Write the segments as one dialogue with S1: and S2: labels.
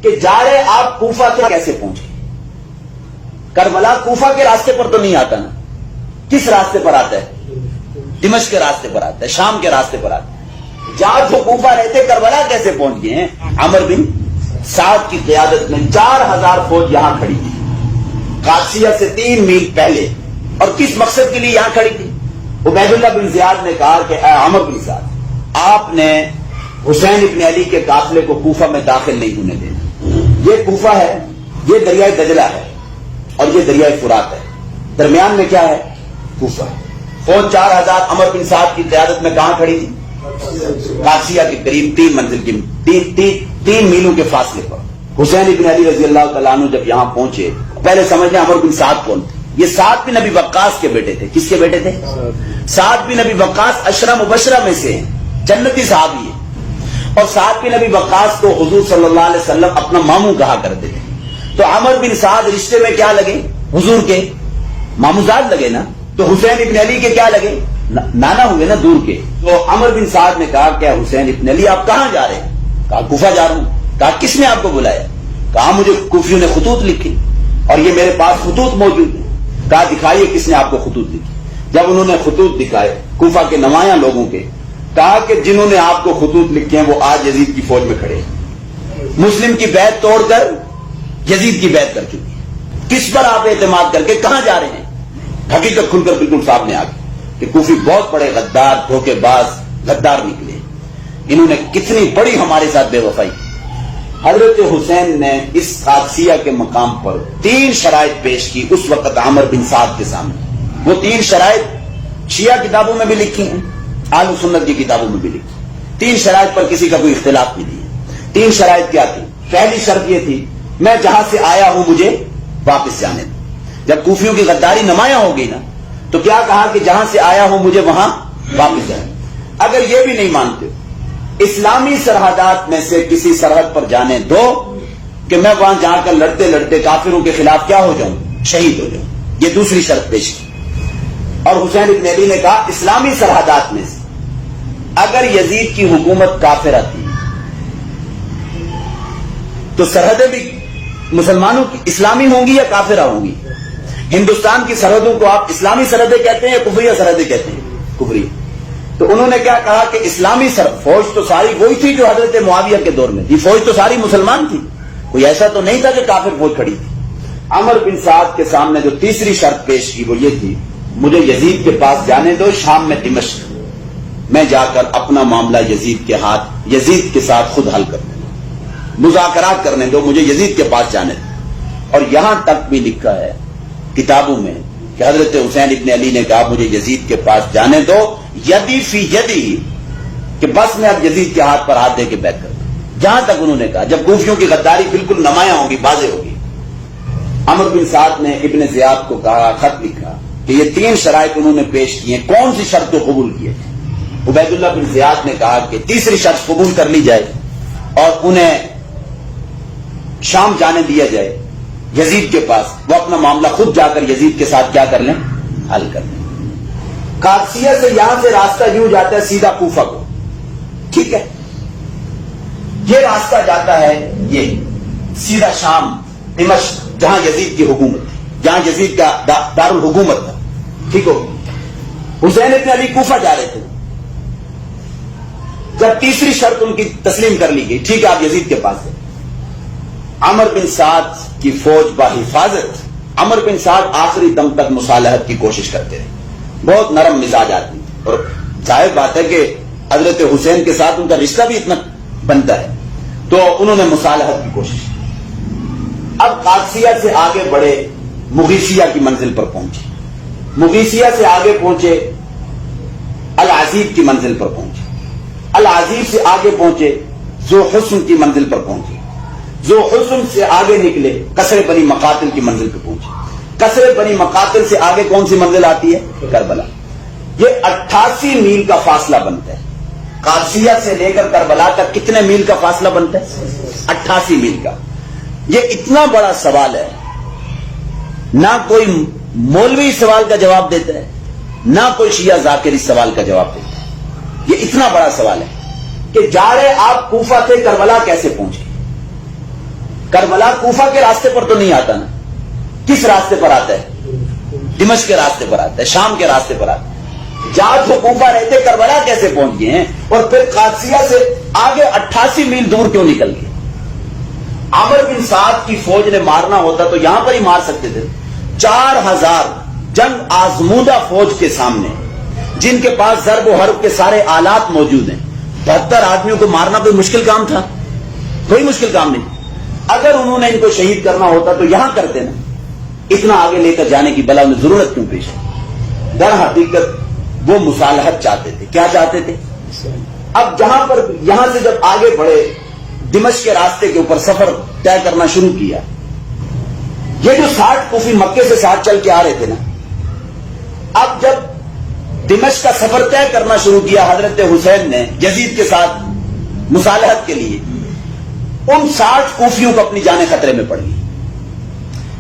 S1: کہ جا رہے آپ کوفہ سے کیسے پہنچے؟ کربلا کوفہ کے راستے پر تو نہیں آتا نا، کس راستے پر آتا ہے؟ دمشق کے راستے پر آتا ہے، شام کے راستے پر آتا ہے۔ جہاں جو کوفہ رہتے کربلا کیسے پہنچ گئے ہیں؟ عمر بن سعد کی قیادت میں 4000 فوج یہاں کھڑی تھی، قادسیہ سے 3 میل پہلے، اور کس مقصد کے لیے یہاں کھڑی تھی؟ عبید اللہ بن زیاد نے کہا کہ اے عمر بن سعد، آپ نے حسین ابن علی کے قافلے کو کوفہ میں داخل نہیں ہونے دینا۔ یہ کوفہ ہے، یہ دریائے دجلہ ہے، اور یہ دریائے فرات ہے، درمیان میں کیا ہے؟ کوفہ۔ فوج 4000 عمر بن سعد کی قیادت میں کہاں کھڑی تھی؟ قادسیہ کے قریب 3 منزل کی 3 میلوں کے فاصلے پر۔ حسین ابن علی رضی اللہ تعالیٰ عنہ جب یہاں پہنچے، پہلے سمجھیں عمر بن سعد کون تھے؟ یہ سعد بن ابی وقاص کے بیٹے تھے۔ کس کے بیٹے تھے؟ سعد بن ابی وقاص 10 مبشرہ میں سے ہیں، جنتی صحابی ہے، اور سعد بن ابی وقاص کو حضور صلی اللہ علیہ وسلم اپنا ماموں کہا کرتے تھے۔ تو عمر بن سعد رشتے میں کیا لگے؟ حضور کے ماموزاد لگے نا، تو حسین ابن علی کے کیا لگے؟ نانا ہوئے نا، دور کے۔ تو عمر بن سعد نے کہا کہ حسین ابن علی آپ کہاں جا رہے ہیں؟ کہا کوفہ جا رہا ہوں۔ کہا کس نے آپ کو بلایا؟ کہا مجھے کوفیوں نے خطوط لکھی، اور یہ میرے پاس خطوط موجود ہیں۔ کہا دکھائیے کس نے آپ کو خطوط لکھی۔ جب انہوں نے خطوط دکھائے کوفہ کے نمایاں لوگوں کے، کہا کہ جنہوں نے آپ کو خطوط لکھے ہیں وہ آج یزید کی فوج میں کھڑے ہیں، مسلم کی بیعت توڑ کر یزید کی بیعت کر چکی ہے۔ کس پر آپ اعتماد کر کے کہاں جا رہے ہیں؟ حقیقت کھل کر بالکل سامنے آ گئی کہ کوفی بہت بڑے غدار، دھوکے باز، غدار نکلے۔ انہوں نے کتنی بڑی ہمارے ساتھ بے وفائی کی۔ حضرت حسین نے اس قادسیہ کے مقام پر 3 شرائط پیش کی اس وقت عمر بن سعد کے سامنے۔ وہ 3 شرائط شیعہ کتابوں میں بھی لکھی ہیں، اہل سنت کی کتابوں میں بھی لکھی۔ 3 شرائط پر کسی کا کوئی اختلاف نہیں ہے۔ 3 شرائط کیا تھی؟ پہلی شرط یہ تھی میں جہاں سے آیا ہوں مجھے واپس جانے دو۔ جب کوفیوں کی غداری نمایاں ہو گئی نا، تو کیا کہا کہ جہاں سے آیا ہوں مجھے وہاں واپس جانے دو۔ اگر یہ بھی نہیں مانتے، اسلامی سرحدات میں سے کسی سرحد پر جانے دو کہ میں وہاں جا کر لڑتے لڑتے کافروں کے خلاف کیا ہو جاؤں؟ شہید ہو جاؤں۔ یہ دوسری شرط پیش کی۔ اور حسین ابن علی نے کہا اسلامی سرحدات میں سے اگر یزید کی حکومت کافرہ تھی تو سرحدیں بھی مسلمانوں کی اسلامی ہوں گی یا کافرہ ہوں گی؟ ہندوستان کی سرحدوں کو آپ اسلامی سرحدیں کہتے ہیں یا کفریہ سرحدیں کہتے ہیں؟ کفریہ۔ تو انہوں نے کیا کہا کہ اسلامی فوج تو ساری وہی تھی جو حضرت معاویہ کے دور میں تھی، فوج تو ساری مسلمان تھی، کوئی ایسا تو نہیں تھا کہ کافر فوج کھڑی تھی۔ عمر بن سعد کے سامنے جو تیسری شرط پیش کی وہ یہ تھی مجھے یزید کے پاس جانے دو، شام میں دمشق، میں جا کر اپنا معاملہ یزید کے ہاتھ یزید کے ساتھ خود حل کرنے دو، مذاکرات کرنے دو، مجھے یزید کے پاس جانے دو۔ اور یہاں تک بھی لکھا ہے کتابوں میں کہ حضرت حسین ابن علی نے کہا مجھے یزید کے پاس جانے دو، یدی فی یدی، کہ بس میں اب یزید کے ہاتھ پر ہاتھ دے کے بیعت کر دوں۔ جہاں تک انہوں نے کہا جب کوفیوں کی غداری بالکل نمایاں ہوگی، واضح ہوگی، عمر بن سعد نے ابن زیاد کو کہا، خط لکھا کہ یہ 3 شرائط انہوں نے پیش کی ہیں، کون سی شرط کو قبول کیے؟ عبید اللہ بن زیاد نے کہا کہ تیسری شرط قبول کر لی جائے اور انہیں شام جانے دیا جائے یزید کے پاس، وہ اپنا معاملہ خود جا کر یزید کے ساتھ کیا کر لیں؟ حل کر لیں۔ قادسیہ سے یہاں سے راستہ یوں جاتا ہے سیدھا کوفہ کو، ٹھیک ہے؟ یہ راستہ جاتا ہے یہ سیدھا شام، دمشق، جہاں یزید کی حکومت تھی، جہاں یزید کا دارالحکومت تھا، ٹھیک ہو؟ حسین ابن علی کوفہ جا رہے تھے۔ جب تیسری شرط ان کی تسلیم کر لی گئی، ٹھیک ہے آپ یزید کے پاس ہیں، عمر بن سعد کی فوج بحفاظت، عمر بن سعد آخری دم تک مصالحت کی کوشش کرتے رہے، بہت نرم مزاج آدمی، اور ظاہر بات ہے کہ حضرت حسین کے ساتھ ان کا رشتہ بھی اتنا بنتا ہے، تو انہوں نے مصالحت کی کوشش کی۔ اب قادسیہ سے آگے بڑھے، مغیثیہ کی منزل پر پہنچے، مغیثیہ سے آگے پہنچے العزیب کی منزل پر پہنچے، العزیب سے آگے پہنچے ذو حسن کی منزل پر پہنچے، ذو حسن سے آگے نکلے قصر بنی مقاتل کی منزل پر پہنچے، قصر بنی مقاتل سے آگے کون سی منزل آتی ہے؟ کربلا۔ یہ 88 میل کا فاصلہ بنتا ہے۔ قادسیہ سے لے کر کربلا تک کتنے میل کا فاصلہ بنتا ہے؟ 88 میل کا۔ یہ اتنا بڑا سوال ہے، نہ کوئی مولوی سوال کا جواب دیتا ہے، نہ کوئی شیعہ ذاکر اس سوال کا جواب دیتا ہے۔ یہ اتنا بڑا سوال ہے کہ جا رہے آپ کوفہ سے کربلا کیسے پہنچے؟ کربلا کوفہ کے راستے پر تو نہیں آتا نا. کس راستے پر آتا ہے؟ دمشق کے راستے پر آتا ہے, شام کے راستے پر آتا ہے. جہاں تو کوفہ رہتے کربلا کیسے پہنچ گئے ہیں؟ اور پھر قادسیہ سے آگے 88 میل دور کیوں نکل گئے؟ عمر بن سعد کی فوج نے مارنا ہوتا تو یہاں پر ہی مار سکتے تھے. 4000 جنگ آزمودہ فوج کے سامنے, جن کے پاس ضرب و حرب کے سارے آلات موجود ہیں, 72 آدمیوں کو مارنا کوئی مشکل کام تھا؟ کوئی مشکل کام نہیں. اگر انہوں نے ان کو شہید کرنا ہوتا تو یہاں کرتے نا. اتنا آگے لے کر جانے کی بلا انہیں ضرورت کیوں پیش ہے؟ در حقیقت وہ مصالحت چاہتے تھے. کیا چاہتے تھے؟ اب جہاں پر یہاں سے جب آگے بڑھے, دمشق کے راستے کے اوپر سفر طے کرنا شروع کیا, یہ جو 60 کوفی مکے سے ساتھ چل کے آ رہے تھے نا, اب جب دمشق کا سفر طے کرنا شروع کیا حضرت حسین نے یزید کے ساتھ مصالحت کے لیے, ان 60 کوفیوں کو اپنی جانیں خطرے میں پڑ گئی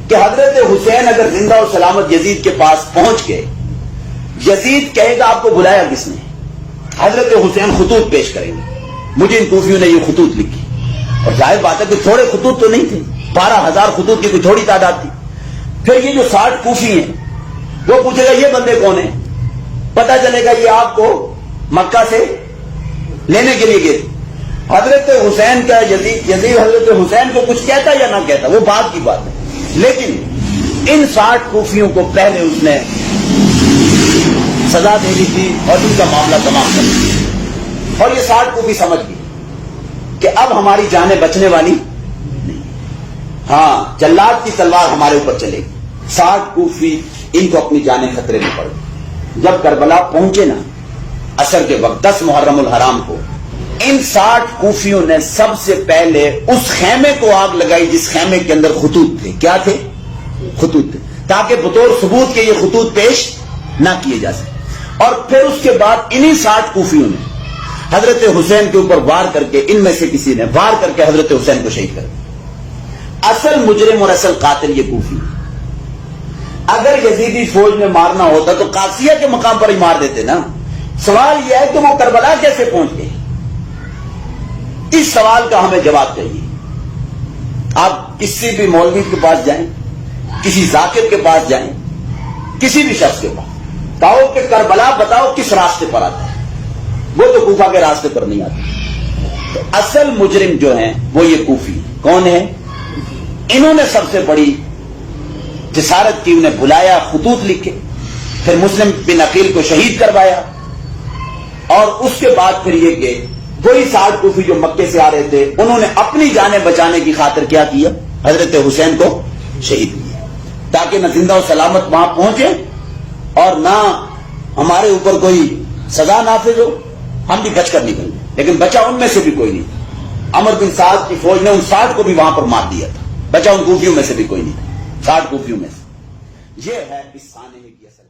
S1: کہ حضرت حسین اگر زندہ اور سلامت یزید کے پاس پہنچ گئے, یزید کہے گا آپ کو بلایا کس نے؟ حضرت حسین خطوط پیش کریں گے, مجھے ان کوفیوں نے یہ خطوط لکھی. اور ظاہر بات ہے کہ تھوڑے خطوط تو نہیں تھے, 12000 خطوط کی کوئی تھوڑی تعداد تھی. پھر یہ جو 60 کوفی ہیں وہ پوچھے گا یہ بندے کون ہیں؟ پتا چلے گا یہ آپ کو مکہ سے لینے کے لیے گئے. حضرت حسین کا یزید حضرت حسین کو کچھ کہتا یا نہ کہتا وہ بات کی بات ہے, لیکن ان 60 کوفیوں کو پہلے اس نے سزا دے دی تھی اور ان کا معاملہ تمام کر دیا. اور یہ 60 کوفی سمجھ گئی کہ اب ہماری جانیں بچنے والی نہیں, ہاں جلاد کی تلوار ہمارے اوپر چلے گی. 60 کوفی ان کو اپنی جانیں خطرے میں پڑ گئی. جب کربلا پہنچے نا عصر کے وقت 10 محرم الحرام کو, ان 60 کوفیوں نے سب سے پہلے اس خیمے کو آگ لگائی جس خیمے کے اندر خطوط تھے. کیا تھے؟ خطوط تھے, تاکہ بطور ثبوت کے یہ خطوط پیش نہ کیے جا سکے. اور پھر اس کے بعد انہی 60 کوفیوں نے حضرت حسین کے اوپر وار کر کے, ان میں سے کسی نے وار کر کے حضرت حسین کو شہید کر دیا. اصل مجرم اور اصل قاتل یہ کوفی. اگر یزیدی فوج میں مارنا ہوتا تو قادسیہ کے مقام پر ہی مار دیتے نا. سوال یہ ہے کہ وہ کربلا کیسے پہنچ گئے؟ اس سوال کا ہمیں جواب چاہیے. آپ کسی بھی مولوی کے پاس جائیں, کسی ذاکر کے پاس جائیں, کسی بھی شخص کے پاس کہو کہ کربلا بتاؤ کس راستے پر آتا ہے, وہ تو کوفہ کے راستے پر نہیں آتا. تو اصل مجرم جو ہیں وہ یہ کوفی. کون ہے؟ انہوں نے سب سے بڑی جسارت کی, انہیں بلایا, خطوط لکھے, پھر مسلم بن عقیل کو شہید کروایا, اور اس کے بعد پھر یہ کہ وہی 60 کوفی جو مکے سے آ رہے تھے انہوں نے اپنی جانیں بچانے کی خاطر کیا کیا؟ حضرت حسین کو شہید کیا, تاکہ نہ زندہ و سلامت وہاں پہنچے اور نہ ہمارے اوپر کوئی سزا نافذ ہو, ہم بھی بچ کر نکل گئے. لیکن بچا ان میں سے بھی کوئی نہیں. عمر بن سعد کی فوج نے ان 60 کو بھی وہاں پر مار دیا تھا, بچا ان کوفیوں میں سے بھی کوئی نہیں تھا. 60 کوفیوں میں سے. یہ ہے اس سانحے کی اصل.